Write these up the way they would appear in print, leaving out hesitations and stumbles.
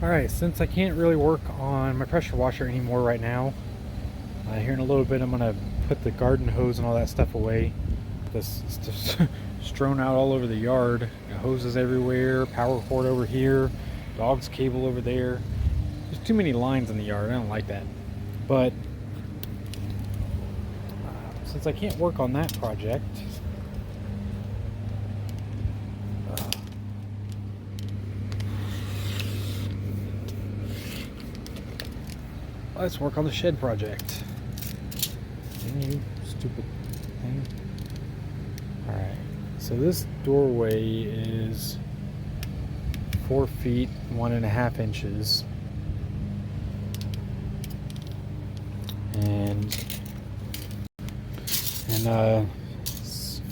Alright, since I can't really work on my pressure washer anymore right now, here in a little bit I'm going to put the garden hose and all that stuff away. This is just strewn out all over the yard. Got hoses everywhere, power cord over here, dog's cable over there. There's too many lines in the yard. I don't like that. But since I can't work on that project, let's work on the shed project. You stupid thing. Alright, so this doorway is 4 feet 1.5 inches. And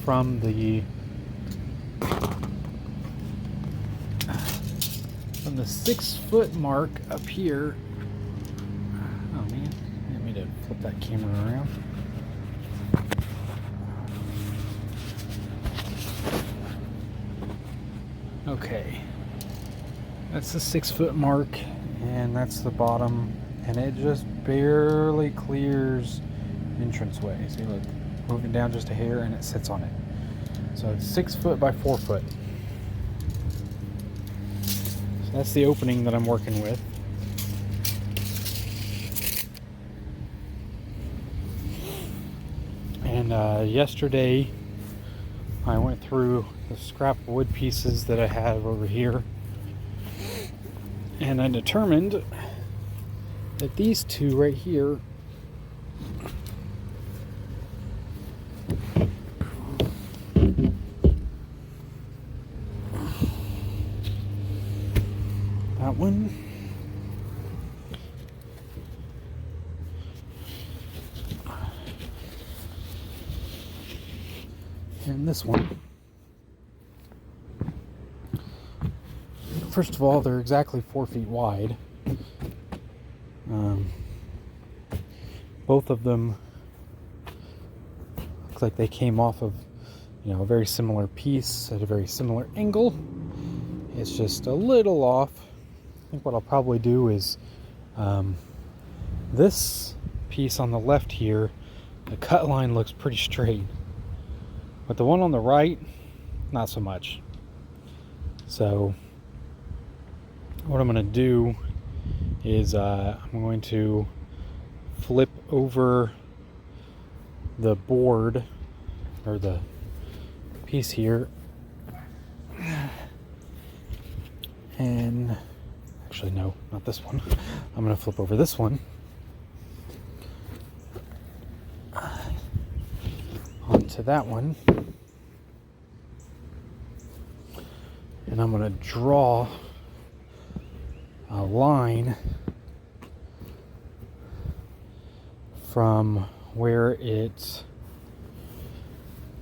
from the 6 foot mark up here. Oh man, I didn't mean to flip that camera around. Okay, that's the 6 foot mark, and that's the bottom, and it just barely clears entranceway. See, look, moving down just a hair, and it sits on it. So it's 6 foot by 4 foot. So that's the opening that I'm working with. And yesterday I went through the scrap wood pieces that I have over here, and I determined that these two right here that one and this one. First of all, they're exactly 4 feet wide. Both of them look like they came off of, a very similar piece at a very similar angle. It's just a little off. I think what I'll probably do is this piece on the left here, the cut line looks pretty straight, but the one on the right, not so much. So what I'm going to do is I'm going to flip over the board, or the piece here, and actually no, not this one. I'm going to flip over this one onto that one, and I'm going to draw a line from where it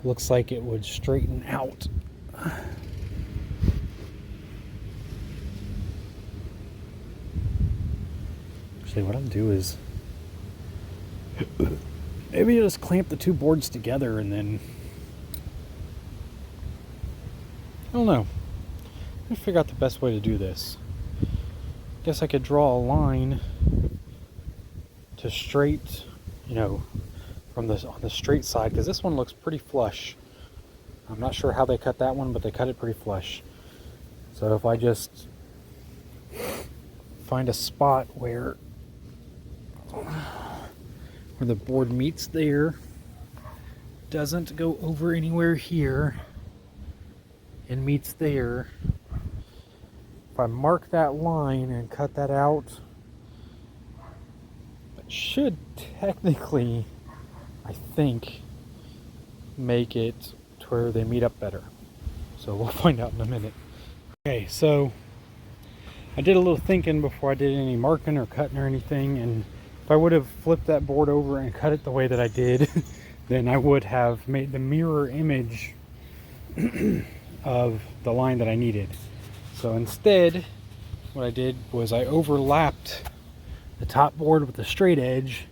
looks like it would straighten out. Actually, what I'll do is maybe you just clamp the two boards together and then, I don't know. Let me figure out the best way to do this. Guess I could draw a line to straight, from on the straight side, because this one looks pretty flush. I'm not sure how they cut that one, but they cut it pretty flush. So if I just find a spot where the board meets there, doesn't go over anywhere here, and meets there, if I mark that line and cut that out, it should technically, I think, make it to where they meet up better. So we'll find out in a minute. Okay, so I did a little thinking before I did any marking or cutting or anything, and if I would have flipped that board over and cut it the way that I did, then I would have made the mirror image of the line that I needed. So instead, what I did was I overlapped the top board with the straight edge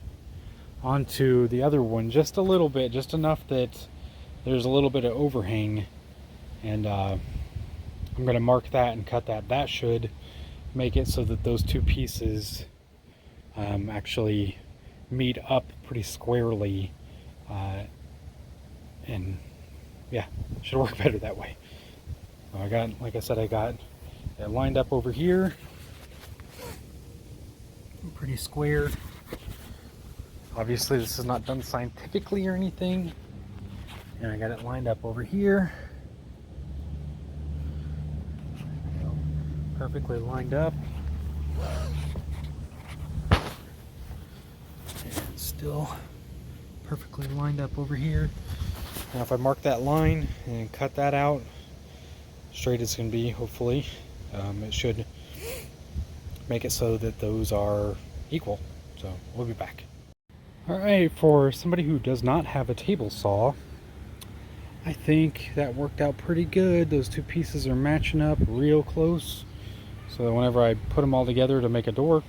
onto the other one just a little bit, just enough that there's a little bit of overhang, and I'm going to mark that and cut that. That should make it so that those two pieces actually meet up pretty squarely, and yeah, should work better that way. I got, like I said, I got it lined up over here, pretty square. Obviously this is not done scientifically or anything, and I got it lined up over here, perfectly lined up, and still perfectly lined up over here. Now if I mark that line and cut that out straight as can be, hopefully it should make it so that those are equal. So we'll be back. Alright, for somebody who does not have a table saw, I think that worked out pretty good. Those two pieces are matching up real close, so that whenever I put them all together to make a door,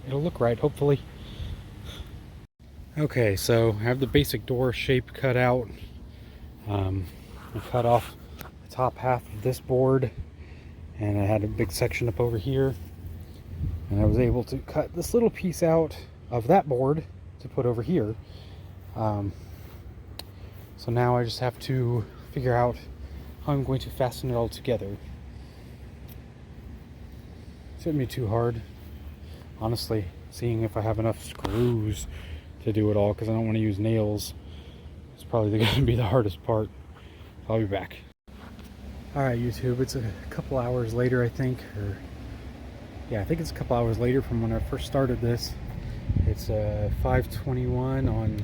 it'll look right, hopefully. Okay, so I have the basic door shape cut out. I cut off the top half of this board, and I had a big section up over here, and I was able to cut this little piece out of that board to put over here. So now I just have to figure out how I'm going to fasten it all together. Shouldn't be too hard, honestly, seeing if I have enough screws to do it all, because I don't want to use nails. It's probably going to be the hardest part. I'll be back. Alright YouTube, it's a couple hours later, I think, or yeah, I think it's a couple hours later from when I first started this. It's 5:21 on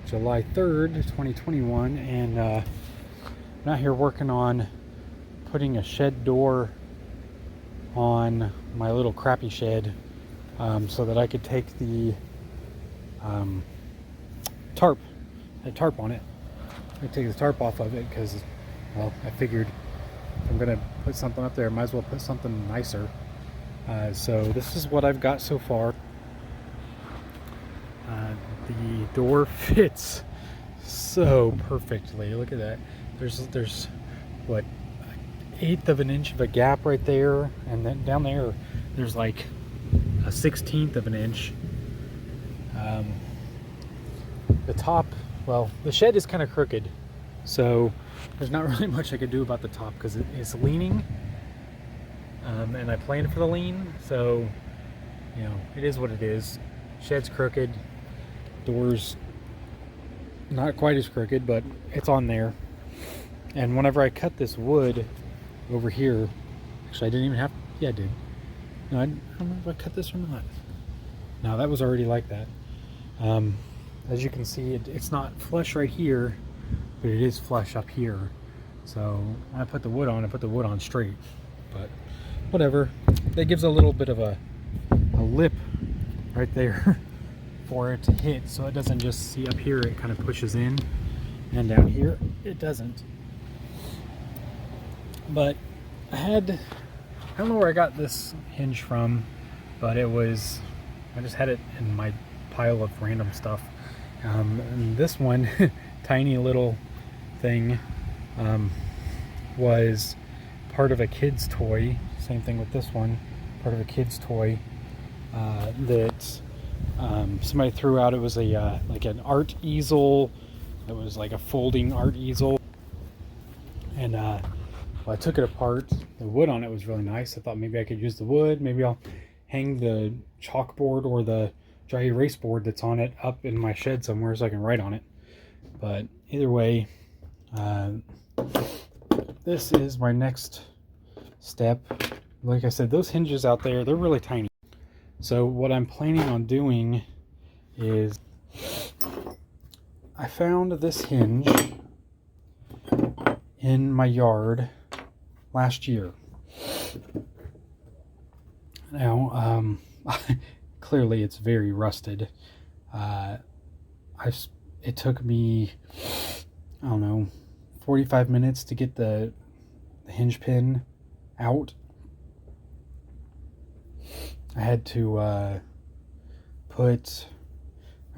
July 3rd, 2021, and I'm out here working on putting a shed door on my little crappy shed, so that I could take the tarp on it. I take the tarp off of it because, well, I figured if I'm gonna put something up there, I might as well put something nicer. So this is what I've got so far. The door fits so perfectly. Look at that. There's what, 1/8 of an inch of a gap right there, and then down there's like a 1/16 of an inch. The top, well, the shed is kind of crooked, so there's not really much I could do about the top because it's leaning, and I planned for the lean, so you know, it is what it is. Shed's crooked, doors not quite as crooked, but it's on there. And whenever I cut this wood over here, actually I didn't even have, yeah I did. No, I don't know if I cut this or not. No, that was already like that. As you can see, it's not flush right here, but it is flush up here. So when I put the wood on, I put the wood on straight, but whatever. That gives a little bit of a lip right there for it to hit, so it doesn't just see up here, it kind of pushes in, and down here it doesn't. But I don't know where I got this hinge from, but I just had it in my pile of random stuff. And this one tiny little thing was part of a kid's toy. Same thing with this one, part of a kid's toy that somebody threw out. It was a like an art easel. It was like a folding art easel, and well, I took it apart. The wood on it was really nice. I thought maybe I could use the wood. Maybe I'll hang the chalkboard or the dry erase board that's on it up in my shed somewhere so I can write on it. But either way, this is my next step. Like I said, those hinges out there, they're really tiny. So what I'm planning on doing is, I found this hinge in my yard last year. Now, clearly it's very rusted. It took me, I don't know, 45 minutes to get the hinge pin out. I had to I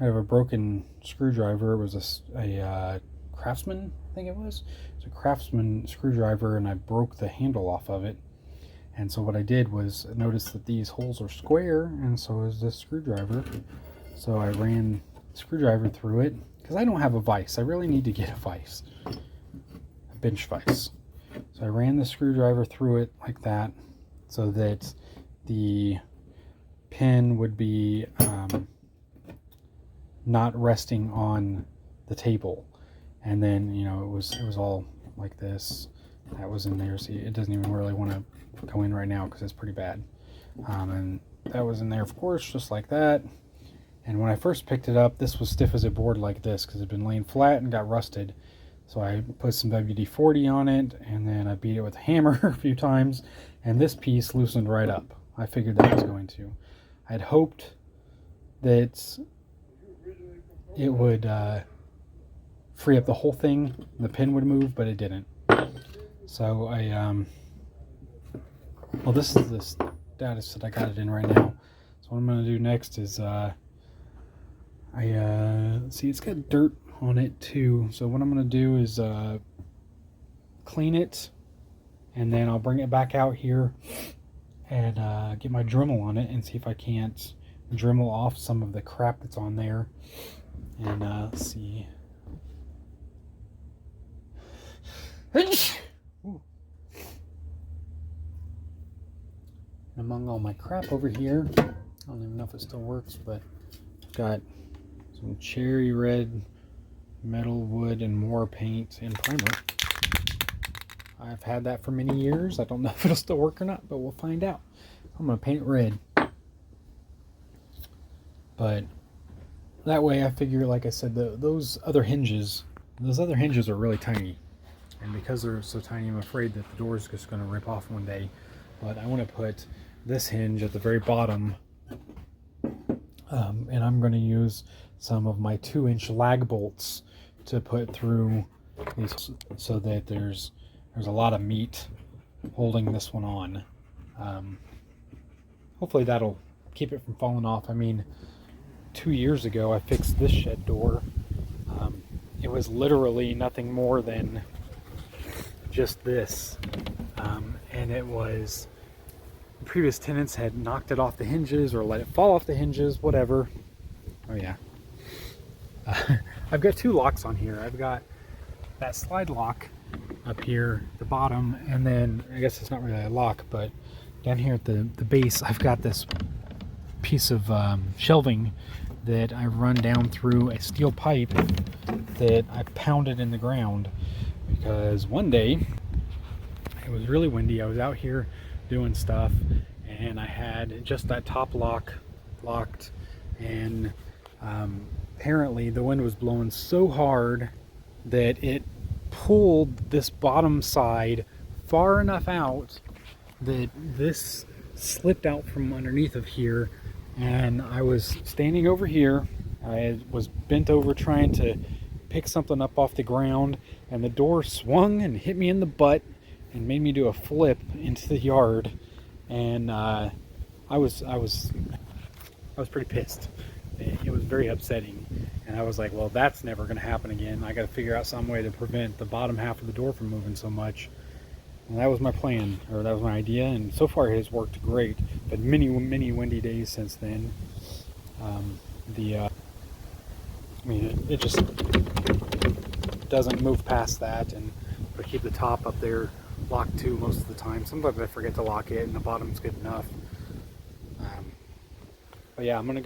have a broken screwdriver. It was a Craftsman, I think it was. It's a Craftsman screwdriver, and I broke the handle off of it. And so what I did was notice that these holes are square, and so is this screwdriver. So I ran the screwdriver through it, because I don't have a vise. I really need to get a vise, a bench vise. So I ran the screwdriver through it like that, so that the pin would be not resting on the table. And then, you know, it was all like this. That was in there. See, it doesn't even really want to go in right now because it's pretty bad. And that was in there, of course, just like that. And when I first picked it up, this was stiff as a board like this because it had been laying flat and got rusted. So I put some WD-40 on it, and then I beat it with a hammer a few times, and this piece loosened right up. I figured that was going to. I had hoped that it would free up the whole thing, the pin would move, but it didn't. So well, this is the status that I got it in right now. So what I'm going to do next is, see, it's got dirt on it too. So what I'm going to do is clean it, and then I'll bring it back out here and get my Dremel on it and see if I can't Dremel off some of the crap that's on there. And let's see. Ooh. Among all my crap over here, I don't even know if it still works, but I've got some cherry red metal, wood, and more paint and primer. I've had that for many years. I don't know if it'll still work or not, but we'll find out. I'm going to paint it red. But that way I figure, like I said, those other hinges are really tiny. And because they're so tiny, I'm afraid that the door is just going to rip off one day. But I want to put this hinge at the very bottom. And I'm going to use some of my 2-inch lag bolts to put through these so that there's a lot of meat holding this one on. Hopefully that'll keep it from falling off. I mean, 2 years ago I fixed this shed door. It was literally nothing more than just this, and it was, the previous tenants had knocked it off the hinges or let it fall off the hinges, whatever. Oh yeah. I've got 2 locks on here. I've got that slide lock up here at the bottom, and then I guess it's not really a lock, but down here at the base I've got this piece of shelving that I run down through a steel pipe that I pounded in the ground, because one day it was really windy. I was out here doing stuff, and I had just that top lock locked, and apparently the wind was blowing so hard that it pulled this bottom side far enough out that this slipped out from underneath of here, and I was standing over here. I was bent over trying to pick something up off the ground, and the door swung and hit me in the butt and made me do a flip into the yard. And I was pretty pissed. It was very upsetting, and I was like, well, that's never going to happen again. I got to figure out some way to prevent the bottom half of the door from moving so much. And that was my plan, or that was my idea, and so far it has worked great. But many windy days since then. I mean, it just doesn't move past that, and I keep the top up there locked too most of the time. Sometimes I forget to lock it, and the bottom's good enough. But yeah, I'm gonna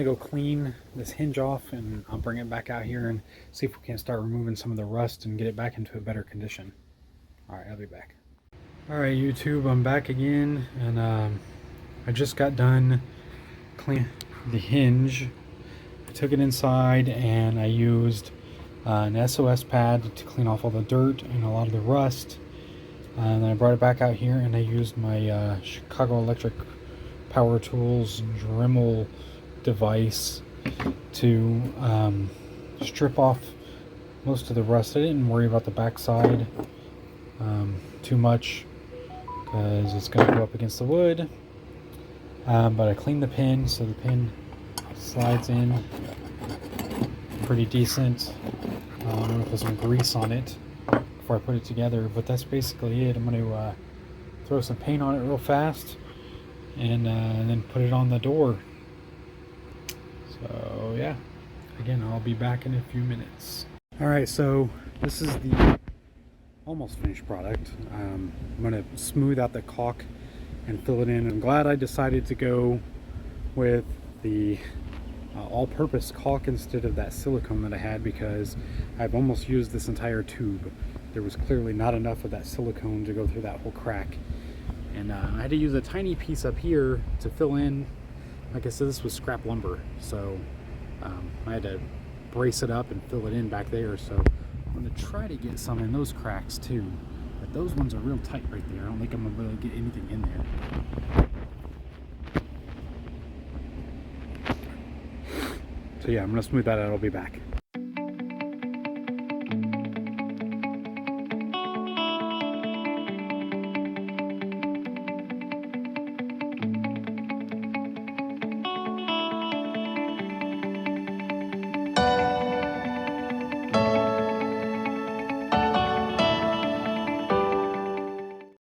go clean this hinge off, and I'll bring it back out here and see if we can start removing some of the rust and get it back into a better condition. All right, I'll be back. All right, YouTube, I'm back again, and I just got done cleaning the hinge. I took it inside and I used an SOS pad to clean off all the dirt and a lot of the rust. And then I brought it back out here, and I used my Chicago Electric Power Tools Dremel device to strip off most of the rust. I didn't worry about the backside too much because it's going to go up against the wood. But I cleaned the pin, so the pin slides in pretty decent. I'm going to put some grease on it before I put it together, but that's basically it. I'm going to throw some paint on it real fast, and then put it on the door. So yeah, again, I'll be back in a few minutes. All right, so this is the almost finished product. I'm gonna smooth out the caulk and fill it in. I'm glad I decided to go with the all-purpose caulk instead of that silicone that I had, because I've almost used this entire tube. There was clearly not enough of that silicone to go through that whole crack, and I had to use a tiny piece up here to fill in. Like I said, this was scrap lumber, so I had to brace it up and fill it in back there. So I'm going to try to get some in those cracks too, but those ones are real tight right there. I don't think I'm going to be able to get anything in there. So yeah, I'm going to smooth that out. I'll be back.